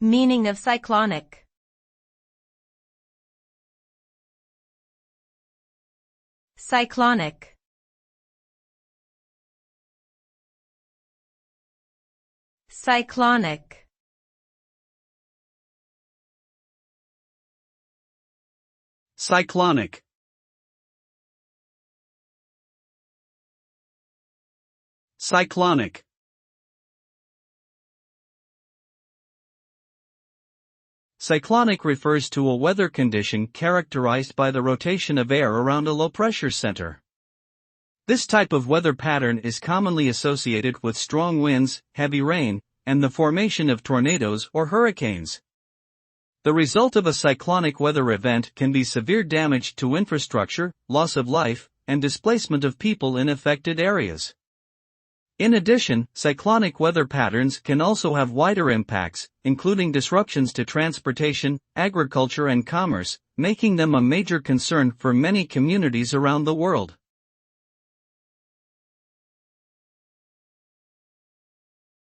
Meaning of cyclonic. Cyclonic. Cyclonic. Cyclonic. Cyclonic. Cyclonic refers to a weather condition characterized by the rotation of air around a low-pressure center. This type of weather pattern is commonly associated with strong winds, heavy rain, and the formation of tornadoes or hurricanes. The result of a cyclonic weather event can be severe damage to infrastructure, loss of life, and displacement of people in affected areas. In addition, cyclonic weather patterns can also have wider impacts, including disruptions to transportation, agriculture and commerce, making them a major concern for many communities around the world.